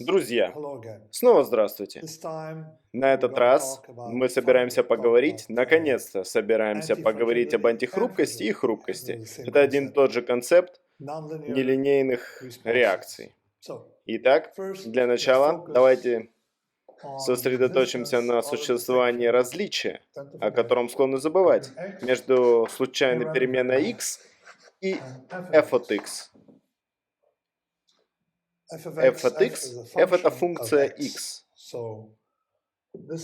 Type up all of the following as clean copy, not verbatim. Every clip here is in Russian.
Друзья, снова здравствуйте. На этот раз мы собираемся поговорить, наконец-то собираемся поговорить об антихрупкости и хрупкости. Это один и тот же концепт нелинейных реакций. Итак, для начала давайте сосредоточимся на существовании различия, о котором склонны забывать, между случайной переменной x и f от x. f от x, f это функция x.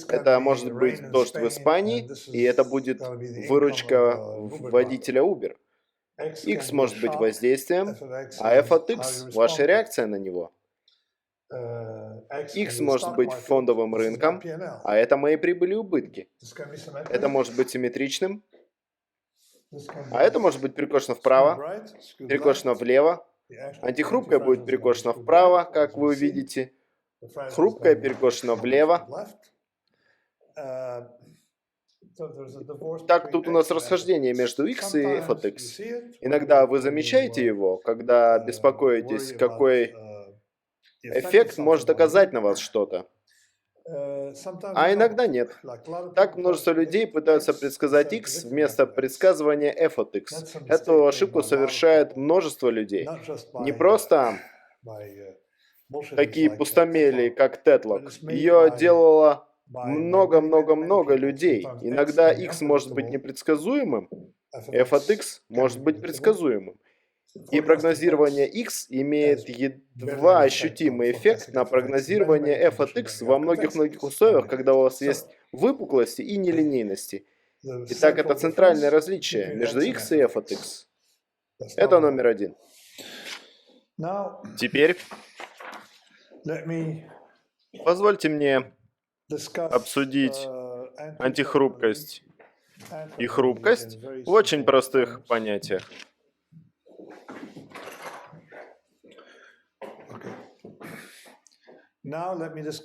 Это может быть дождь в Испании, и это будет выручка водителя Uber. X может быть воздействием, а f от x – ваша реакция на него. X может быть фондовым рынком, а это мои прибыли и убытки. Это может быть симметричным, а это может быть перекошено вправо, перекошено влево. Антихрупкая будет перекошена вправо, как вы видите. Хрупкая перекошена влево. Так, тут у нас расхождение между x и f от x. Иногда вы замечаете его, когда беспокоитесь, какой эффект может оказать на вас что-то. А иногда нет. Так множество людей пытаются предсказать x вместо предсказывания f от x. Эту ошибку совершает множество людей. Не просто такие пустомели, как Тетлок. Ее делало много-много-много людей. Иногда x может быть непредсказуемым, f от x может быть предсказуемым. И прогнозирование x имеет едва ощутимый эффект на прогнозирование f от x во многих-многих условиях, когда у вас есть выпуклости и нелинейности. Итак, это центральное различие между x и f от x. Это номер один. Теперь позвольте мне обсудить антихрупкость и хрупкость в очень простых понятиях.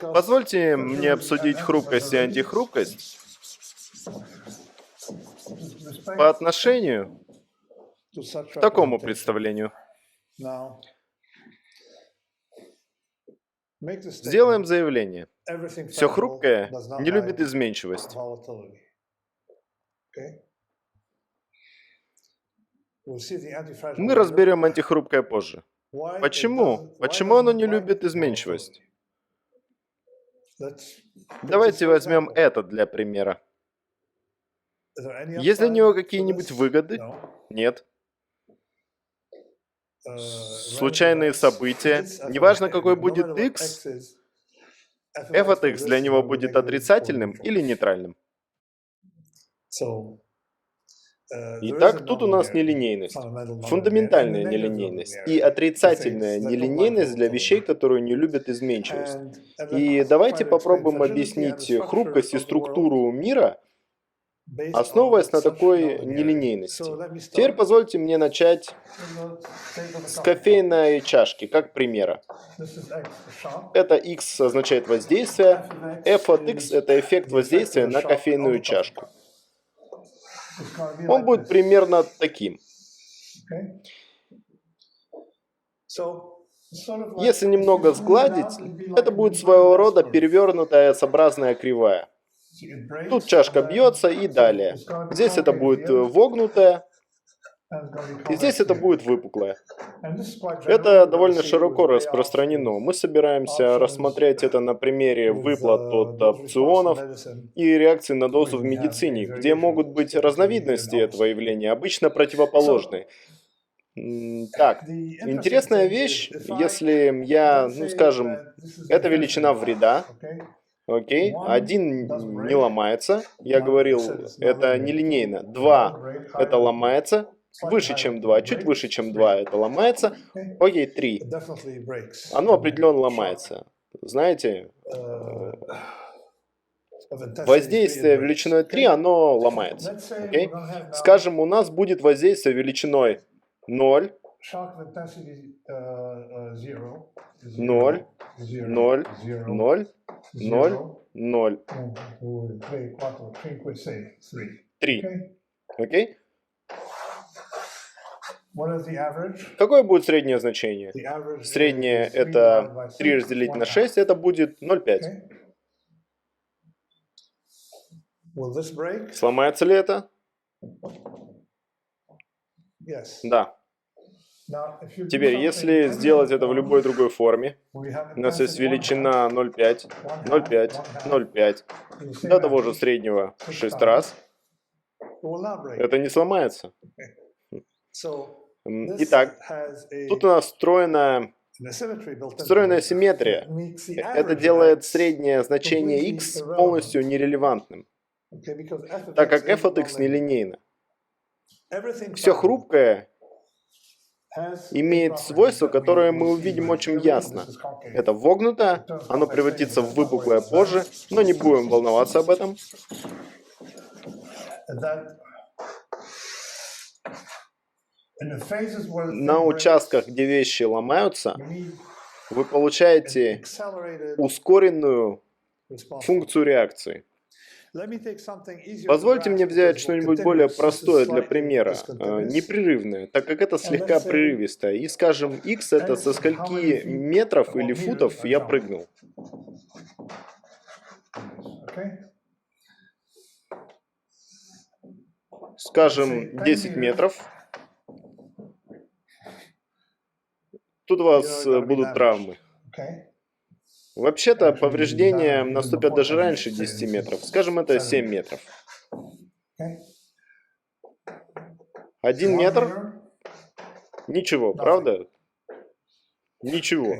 Позвольте мне обсудить хрупкость и антихрупкость по отношению к такому представлению. Сделаем заявление. Все хрупкое не любит изменчивость. Мы разберем антихрупкое позже. Почему? Почему оно не любит изменчивость? Давайте возьмем это для примера. Есть для него какие-нибудь выгоды? Нет. Случайные события. Неважно, какой будет x, f от x для него будет отрицательным или нейтральным. Итак, тут у нас нелинейность, фундаментальная нелинейность и отрицательная нелинейность для вещей, которые не любят изменчивость. И давайте попробуем объяснить хрупкость и структуру мира, основываясь на такой нелинейности. Теперь позвольте мне начать с кофейной чашки, как примера. Это x означает воздействие, f от x это эффект воздействия на кофейную чашку. Он будет примерно таким. Если немного сгладить, это будет своего рода перевернутая S-образная кривая. Тут чашка бьется и далее. Здесь это будет вогнутая, и здесь это будет выпуклая. Это довольно широко распространено. Мы собираемся рассмотреть это на примере выплат от опционов и реакций на дозу в медицине, где могут быть разновидности этого явления, обычно противоположные. Так, интересная вещь, если я, скажем, это величина вреда, окей, 1 не ломается, я говорил, это нелинейно, 2 это ломается, выше, чем 2, чуть выше, чем 2 это ломается, окей, 3, оно определенно ломается, знаете, воздействие величиной 3, оно ломается, окей? Скажем, у нас будет воздействие величиной 0, 0, 0, 0, 0, 0, 3. Окей? Какое будет среднее значение? Среднее это 3 разделить на 6, это будет 0,5. Сломается ли это? Да. Теперь, если сделать это в любой другой форме, у нас есть величина 0,5, 0,5, 0,5, до того же среднего 6 раз, это не сломается. Итак, тут у нас встроенная симметрия. Это делает среднее значение x полностью нерелевантным, так как f от x нелинейно. Все хрупкое имеет свойство, которое мы увидим очень ясно. Это вогнутое, оно превратится в выпуклое позже, но не будем волноваться об этом. На участках, где вещи ломаются, вы получаете ускоренную функцию реакции. Позвольте мне взять что-нибудь более простое для примера, непрерывное, так как это слегка прерывистое. И скажем, x это со скольки метров или футов я прыгнул. Скажем, 10 метров. Тут у вас будут травмы. Вообще-то повреждения наступят даже раньше 10 метров. Скажем, это 7 метров. 1 метр? Ничего, правда? Ничего.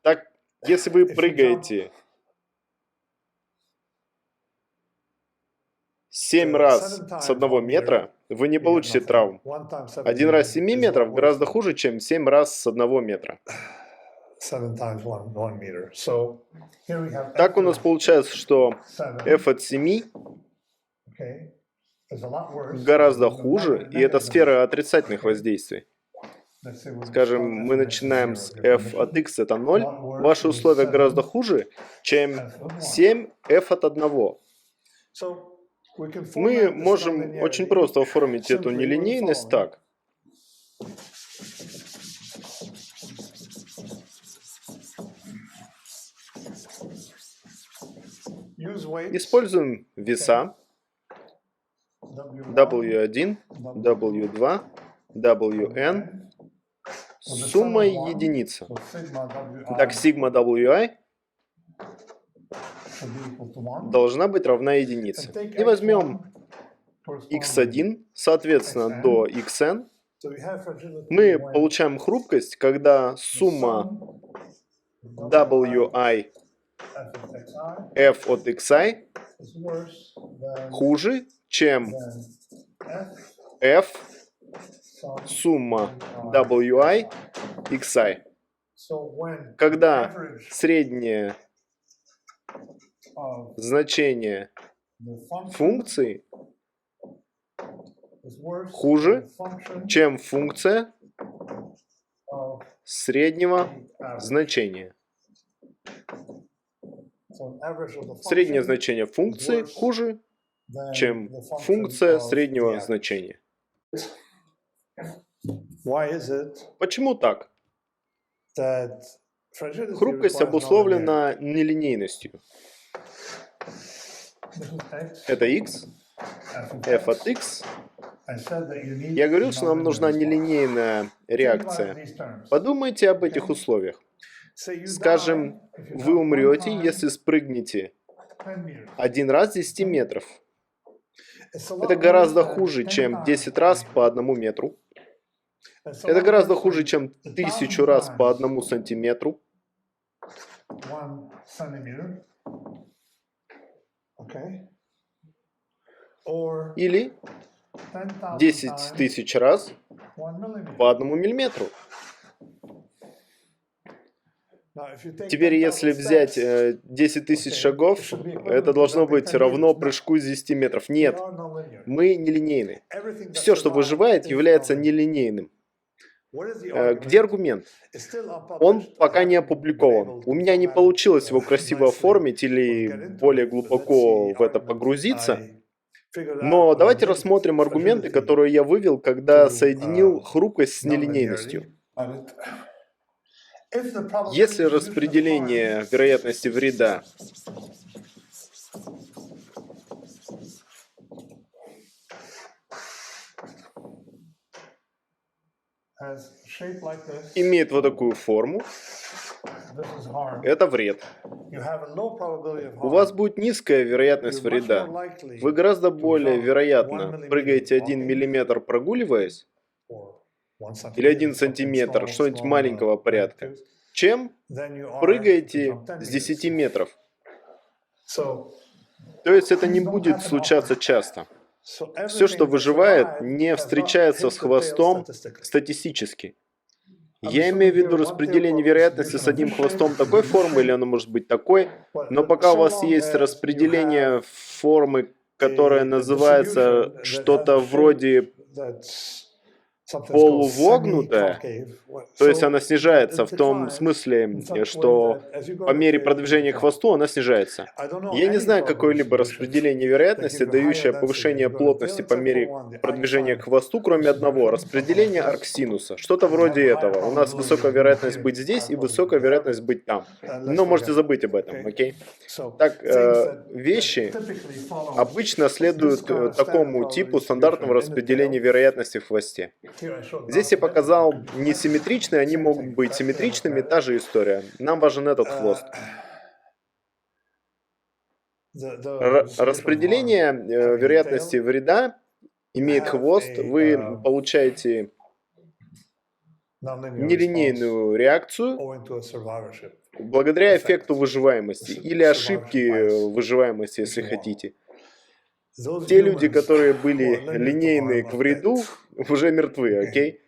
Так, если вы прыгаете 7 раз с 1 метра, вы не получите травм. 1 раз 7 метров гораздо хуже, чем 7 раз с 1 метра. Так у нас получается, что f от 7 гораздо хуже, и это сфера отрицательных воздействий. Скажем, мы начинаем с f от x, это 0. Ваши условия гораздо хуже, чем 7 f от 1. Мы можем очень просто оформить эту нелинейность так. Используем веса W1, W2, Wn с суммой единица. Так, сигма Wi должна быть равна единице. И возьмем x1, соответственно, до xn. Мы получаем хрупкость, когда сумма Wi f от xi хуже, чем f сумма Wi xi. Когда среднее значение функции хуже, чем функция среднего значения. Среднее значение функции хуже, чем функция среднего значения. Почему так? Хрупкость обусловлена нелинейностью. Это x, f от x. Я говорил, что нам нужна нелинейная реакция. Подумайте об этих условиях. Скажем, вы умрете, если спрыгнете 1 раз 10 метров. Это гораздо хуже, чем 10 раз по 1 метру. Это гораздо хуже, чем 1000 раз по 1 сантиметру. Или 10 тысяч раз по 1 миллиметру. Теперь, если взять 10 тысяч шагов, это должно быть равно прыжку с 10 метров. Нет, мы нелинейны. Все, что выживает, является нелинейным. Где аргумент? Он пока не опубликован. У меня не получилось его красиво оформить или более глубоко в это погрузиться. Но давайте рассмотрим аргументы, которые я вывел, когда соединил хрупкость с нелинейностью. Если распределение вероятности вреда имеет вот такую форму, это вред. У вас будет низкая вероятность вреда. Вы гораздо более вероятно прыгаете 1 миллиметр, прогуливаясь, или 1 сантиметр, что-нибудь маленького порядка, чем прыгаете с 10 метров. То есть это не будет случаться часто. Все, что выживает, не встречается с хвостом статистически. Я имею в виду распределение вероятности с одним хвостом такой формы, или оно может быть такой, но пока у вас есть распределение формы, которое называется что-то вроде полувогнутая, то есть она снижается в том смысле, что по мере продвижения к хвосту она снижается. Я не знаю какое-либо распределение вероятности, дающее повышение плотности по мере продвижения к хвосту, кроме одного, распределения арксинуса. Что-то вроде этого. У нас высокая вероятность быть здесь и высокая вероятность быть там. Но можете забыть об этом, окей? Так, вещи обычно следуют такому типу стандартного распределения вероятности в хвосте. Здесь я показал несимметричные, они могут быть симметричными, та же история. Нам важен этот хвост. Распределение вероятности вреда имеет хвост, вы получаете нелинейную реакцию благодаря эффекту выживаемости или ошибки выживаемости, если хотите. Те люди, которые были линейные к вреду, уже мертвы, окей?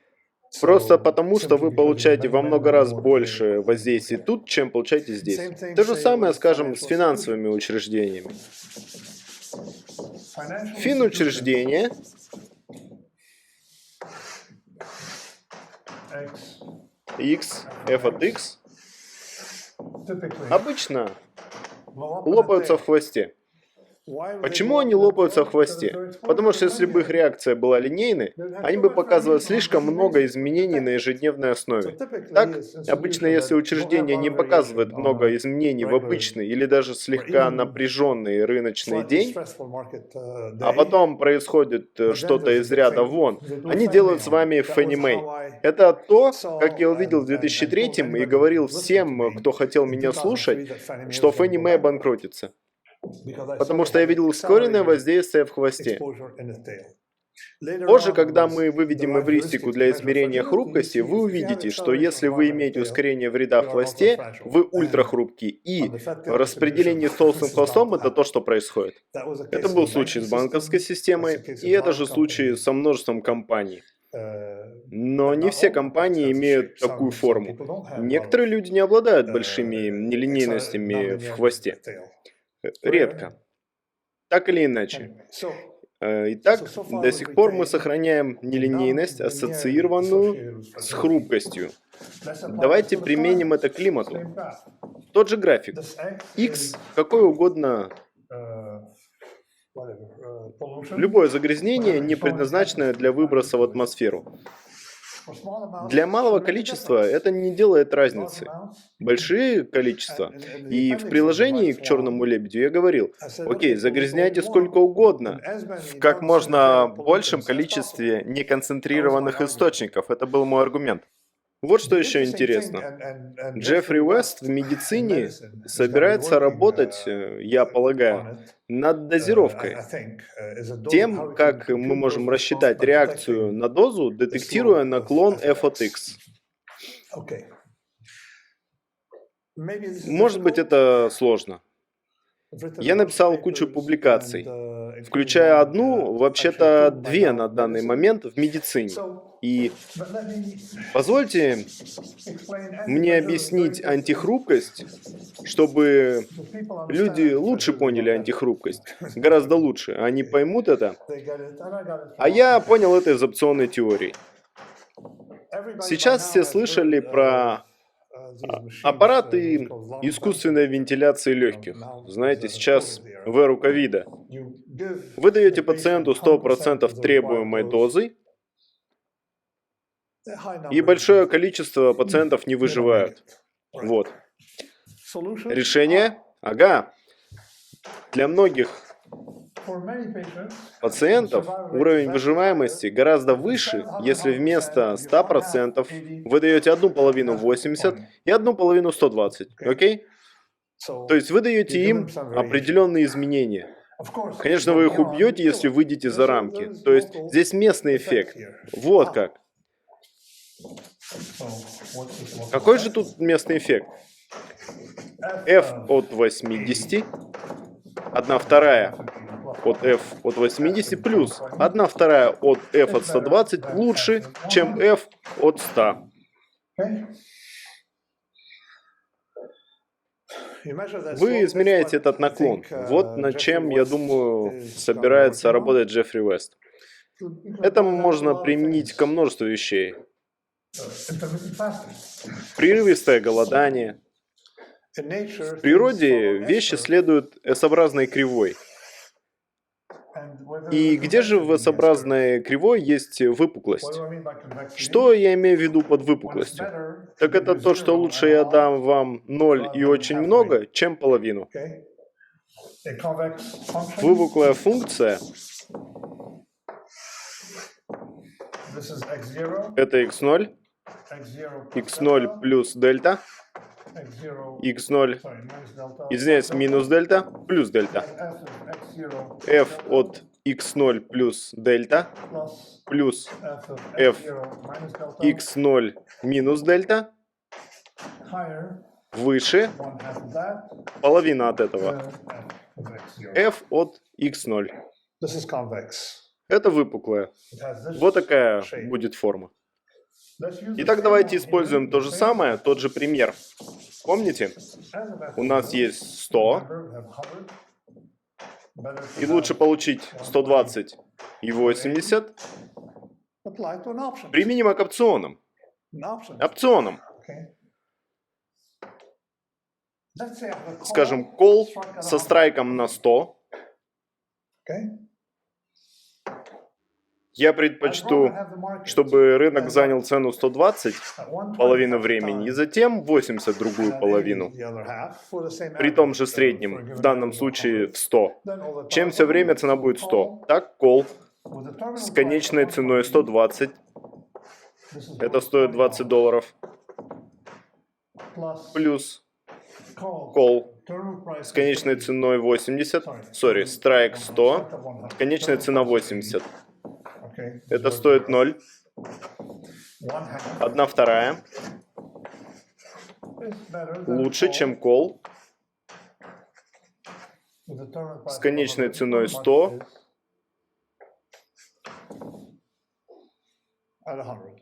Просто потому, что вы получаете во много раз больше воздействий тут, чем получаете здесь. То же самое, скажем, с финансовыми учреждениями. Финучреждение X, f от X обычно лопаются в хвосте. Почему они лопаются в хвосте? Потому что если бы их реакция была линейной, они бы показывали слишком много изменений на ежедневной основе. Так, обычно если учреждение не показывает много изменений в обычный или даже слегка напряженный рыночный день, а потом происходит что-то из ряда вон, они делают с вами Фенни Мэй. Это то, как я увидел в 2003 и говорил всем, кто хотел меня слушать, что Фенни Мэй банкротится. Потому что я видел ускоренное воздействие в хвосте. Позже, когда мы выведем эвристику для измерения хрупкости, вы увидите, что если вы имеете ускорение вреда в хвосте, вы ультрахрупкий, и распределение с толстым хвостом – это то, что происходит. Это был случай с банковской системой, и это же случай со множеством компаний. Но не все компании имеют такую форму. Некоторые люди не обладают большими нелинейностями в хвосте. Редко. Так или иначе. Итак, до сих пор мы сохраняем нелинейность, ассоциированную с хрупкостью. Давайте применим это к климату. Тот же график. X, какой угодно, любое загрязнение, не предназначенное для выброса в атмосферу. Для малого количества это не делает разницы. Большие количества. И в приложении к «Черному лебедю» я говорил, окей, загрязняйте сколько угодно, в как можно большем количестве неконцентрированных источников. Это был мой аргумент. Вот что еще интересно. Джеффри Уэст в медицине собирается работать, я полагаю, над дозировкой. Тем, как мы можем рассчитать реакцию на дозу, детектируя наклон f от x. Может быть, это сложно. Я написал кучу публикаций, включая одну, вообще-то две на данный момент в медицине. И позвольте мне объяснить антихрупкость, чтобы люди лучше поняли антихрупкость, гораздо лучше. Они поймут это. А я понял это из опционной теории. Сейчас все слышали про Аппараты искусственной вентиляции легких. Знаете, сейчас в эру ковида. Вы даете пациенту 100% требуемой дозы, и большое количество пациентов не выживают. Вот. Решение? Ага. Для многих пациентов уровень выживаемости гораздо выше, если вместо 100% вы даете одну половину 80 и одну половину 120. Окей? То есть вы даете им определенные изменения. Конечно, вы их убьете, если выйдете за рамки. То есть здесь местный эффект. Вот как. Какой же тут местный эффект? F от 80, 1/2 от F от 80 плюс 1/2 от F от 120 лучше, чем F от 100. Вы измеряете этот наклон. Вот над чем, я думаю, собирается работать Джеффри Уэст. Это можно применить ко множеству вещей. Прерывистое голодание. В природе вещи следуют S-образной кривой. И где же в S-образной кривой есть выпуклость? Что я имею в виду под выпуклостью? Так это то, что лучше я дам вам 0 и очень много, чем половину. Выпуклая функция – это x0, x0 плюс дельта, x0, извиняюсь, минус дельта, плюс дельта. F от x0 плюс дельта, плюс F x0 минус дельта, выше половина от этого. F от x0. Это выпуклая. Вот такая будет форма. Итак, давайте используем то же самое, тот же пример. Помните? У нас есть 100. И лучше получить 120 и 80. Применимо к опционам. Опционам. Скажем, call со страйком на 100. Я предпочту, чтобы рынок занял цену 120 половину времени, и затем 80 другую половину. При том же среднем, в данном случае в 100. Чем все время цена будет 100. Так, call с конечной ценой 120. Это стоит $20. Плюс call с конечной ценой 80. Strike 100. Конечная цена 80. Это стоит 0. 1/2. Лучше, чем call с конечной ценой 100.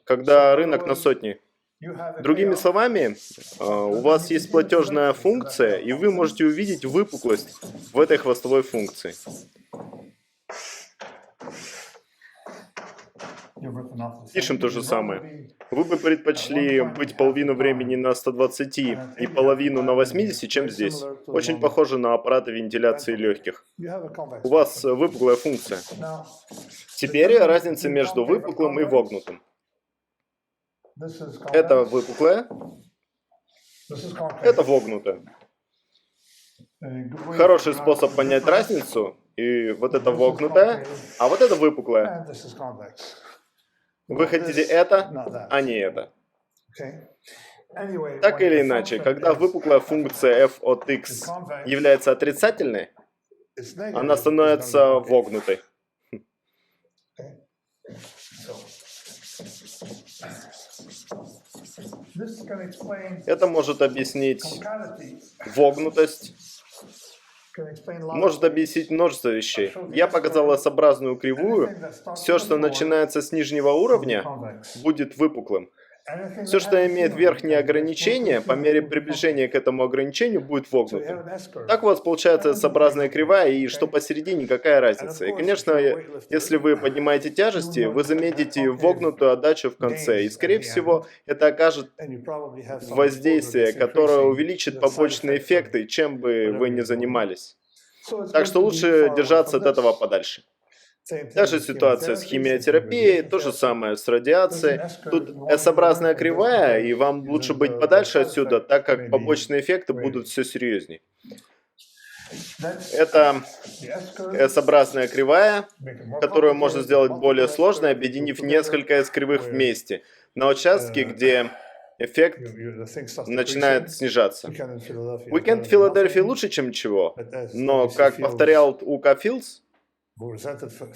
Когда рынок на сотни. Другими словами, у вас есть платежная функция, и вы можете увидеть выпуклость в этой хвостовой функции. Пишем то же самое. Вы бы предпочли быть половину времени на 120 и половину на 80, чем здесь. Очень похоже на аппараты вентиляции легких. У вас выпуклая функция. Теперь разница между выпуклым и вогнутым. Это выпуклая, это вогнутая. Хороший способ понять разницу, и вот это вогнутая, а вот это выпуклая. Вы хотите это, а не это. Так или иначе, когда выпуклая функция f от x является отрицательной, она становится вогнутой. Это может объяснить вогнутость, может объяснить множество вещей. Я показал S-образную кривую. Все, что начинается с нижнего уровня, будет выпуклым. Все, что имеет верхнее ограничение, по мере приближения к этому ограничению, будет вогнутым. Так у вас получается S-образная кривая, и что посередине, какая разница. И, конечно, если вы поднимаете тяжести, вы заметите вогнутую отдачу в конце, и, скорее всего, это окажет воздействие, которое увеличит побочные эффекты, чем бы вы ни занимались. Так что лучше держаться от этого подальше. Та же ситуация с химиотерапией, то же самое с радиацией. Тут S-образная кривая, и вам лучше быть подальше отсюда, так как побочные эффекты будут все серьезнее. Это S-образная кривая, которую можно сделать более сложной, объединив несколько S-кривых вместе, на участке, где эффект начинает снижаться. Уикенд в Филадельфии лучше, чем ничего, но, как повторял Ука Филдс,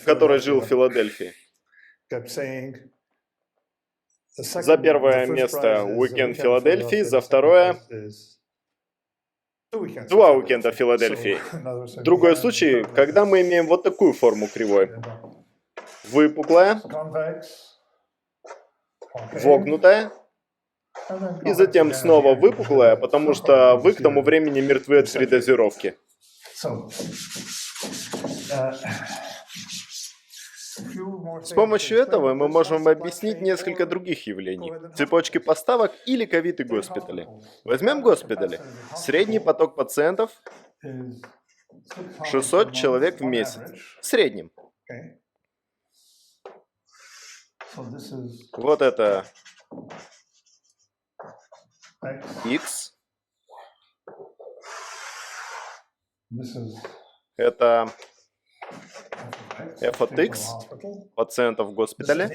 который жил в Филадельфии, за первое место Уикенд в Филадельфии, за второе два уикенда в Филадельфии. Другой случай, когда мы имеем вот такую форму кривой. Выпуклая, вогнутая, и затем снова выпуклая, потому что вы к тому времени мертвы от передозировки. С помощью этого мы можем объяснить несколько других явлений. Цепочки поставок или ковиды госпитали. Возьмем госпитали. Средний поток пациентов 600 человек в месяц. В среднем. Вот это X. Это f от x пациентов в госпитале.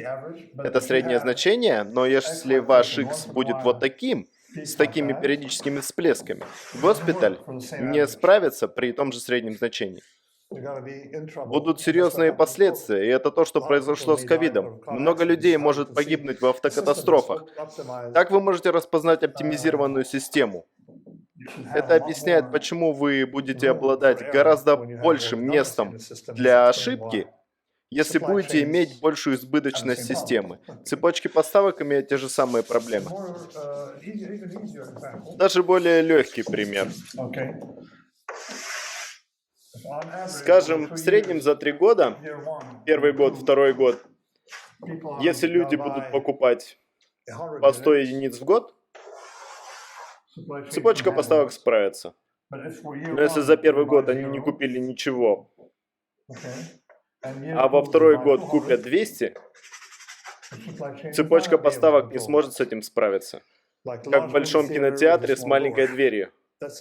Это среднее значение, но если ваш x будет вот таким, с такими периодическими всплесками, госпиталь не справится при том же среднем значении. Будут серьезные последствия, и это то, что произошло с ковидом. Много людей может погибнуть в автокатастрофах. Так вы можете распознать оптимизированную систему. Это объясняет, почему вы будете обладать гораздо большим местом для ошибки, если будете иметь большую избыточность системы. Цепочки поставок имеют те же самые проблемы. Даже более легкий пример. Скажем, в среднем за 3 года, первый год, второй год, если люди будут покупать по 100 единиц в год, цепочка поставок справится. Но если за первый год они не купили ничего, а во второй год купят 200, цепочка поставок не сможет с этим справиться. Как в большом кинотеатре с маленькой дверью.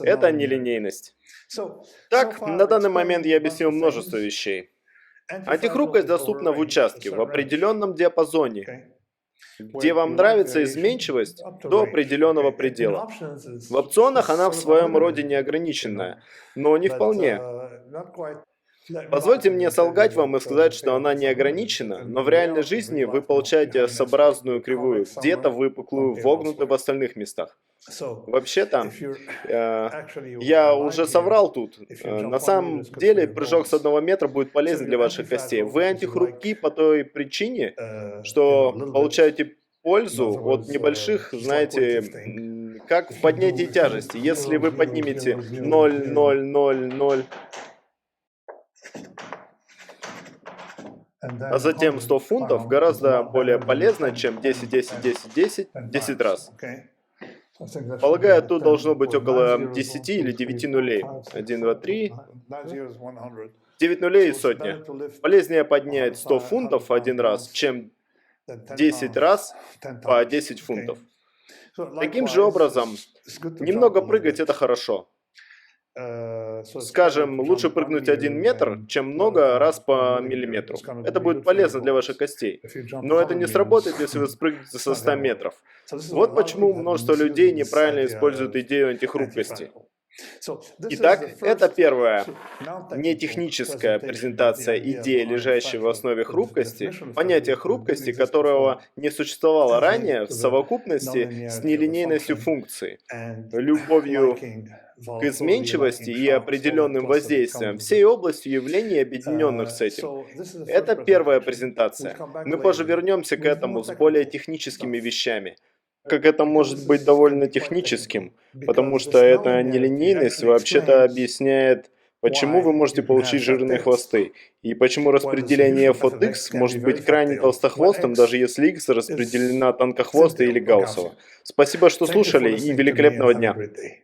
Это нелинейность. Так, на данный момент я объяснил множество вещей. Антихрупкость доступна в участке, в определенном диапазоне, где вам нравится изменчивость до определенного предела. В опционах она в своем роде неограниченная, но не вполне. Позвольте мне солгать вам и сказать, что она не ограничена, но в реальной жизни вы получаете S-образную кривую, где-то выпуклую, вогнутую в остальных местах. Вообще-то, я уже соврал тут. На самом деле, прыжок с 1 метра будет полезен для ваших костей. Вы антихрупки по той причине, что получаете пользу от небольших, знаете, как в поднятии тяжести. Если вы поднимете 0,000, а затем 100 фунтов, гораздо более полезно, чем 10, 10, 10, 10, 10 раз. Полагаю, тут должно быть около 10 или 9 нулей. 1, 2, 3. 9 нулей и сотня. Полезнее поднять 100 фунтов один раз, чем 10 раз по 10 фунтов. Таким же образом, немного прыгать – это хорошо. Скажем, лучше прыгнуть 1 метр, чем много раз по миллиметру. Это будет полезно для ваших костей. Но это не сработает, если вы спрыгнете со 100 метров. Вот почему множество людей неправильно используют идею антихрупкости. Итак, это первая нетехническая презентация идеи, лежащей в основе хрупкости, понятия хрупкости, которого не существовало ранее в совокупности с нелинейностью функции, любовью к изменчивости и определенным воздействиям, всей областью явлений, объединенных с этим. Это первая презентация. Мы позже вернемся к этому с более техническими вещами. как это может быть довольно техническим, потому что эта нелинейность вообще-то объясняет, почему вы можете получить жирные хвосты, и почему распределение f от x может быть крайне толстохвостым, даже если x распределена тонкохвостой или гауссово. Спасибо, что слушали, и великолепного дня!